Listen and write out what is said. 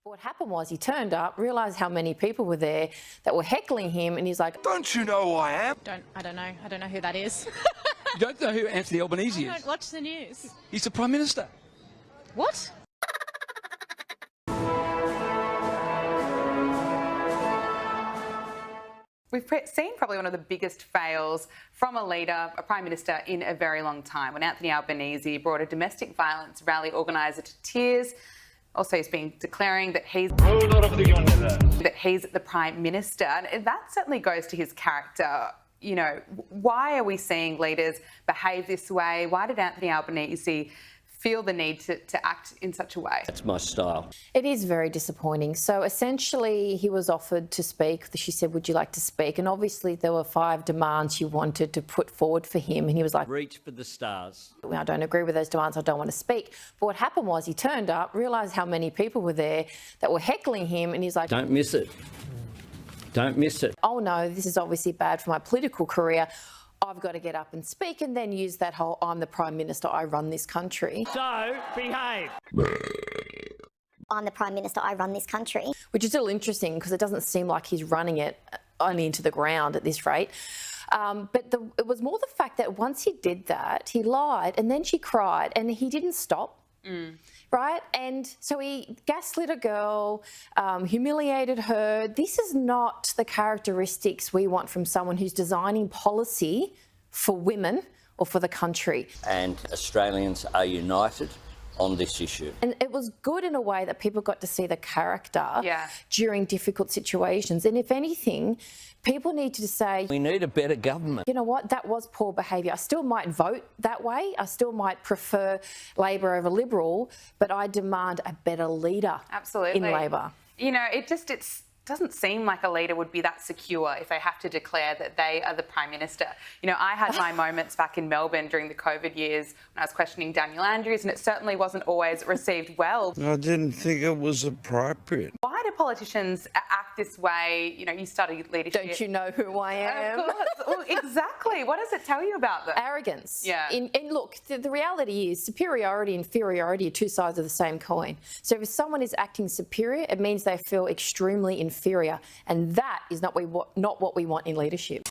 But what happened was he turned up, realised how many people were there that were heckling him, and he's like, "Don't you know who I am?" I don't know. I don't know who that is. You don't know who Anthony Albanese is? I don't watch the news. He's the Prime Minister. What? We've seen probably one of the biggest fails from a leader, a Prime Minister, in a very long time, when Anthony Albanese brought a domestic violence rally organiser to tears. Also, he's been declaring that he's the Prime Minister. And that certainly goes to his character. You know, why are we seeing leaders behave this way? Why did Anthony Albanese feel the need to act in such a way? That's my style. It is very disappointing. So essentially he was offered to speak. She said, would you like to speak? And obviously there were 5 demands she wanted to put forward for him. And he was like, reach for the stars. I don't agree with those demands. I don't want to speak. But what happened was he turned up, realised how many people were there that were heckling him. And he's like, don't miss it. Don't miss it. Oh no, this is obviously bad for my political career. I've got to get up and speak, and then use that whole, I'm the Prime Minister, I run this country. So, behave. I'm the Prime Minister, I run this country. Which is still interesting because it doesn't seem like he's running it only into the ground at this rate. But it was more the fact that once he did that, he lied, and then she cried, and he didn't stop. Right? And so he gaslit a girl, humiliated her. This is not the characteristics we want from someone who's designing policy for women or for the country. And Australians are united on this issue. And it was good in a way that people got to see the character during difficult situations. And if anything, people need to say, we need a better government. You know what, that was poor behaviour. I still might vote that way. I still might prefer Labor over Liberal, but I demand a better leader. Absolutely. In Labor. You know, it doesn't seem like a leader would be that secure if they have to declare that they are the Prime Minister. You know, I had my moments back in Melbourne during the COVID years when I was questioning Daniel Andrews, and it certainly wasn't always received well. I didn't think it was appropriate. Why do politicians act this way? You know, you study leadership. Don't you know who I am? Of course. Well, exactly. What does it tell you about them? Arrogance. Yeah. And look, the reality is superiority and inferiority are two sides of the same coin. So if someone is acting superior, it means they feel extremely inferior. And that is not what we want in leadership.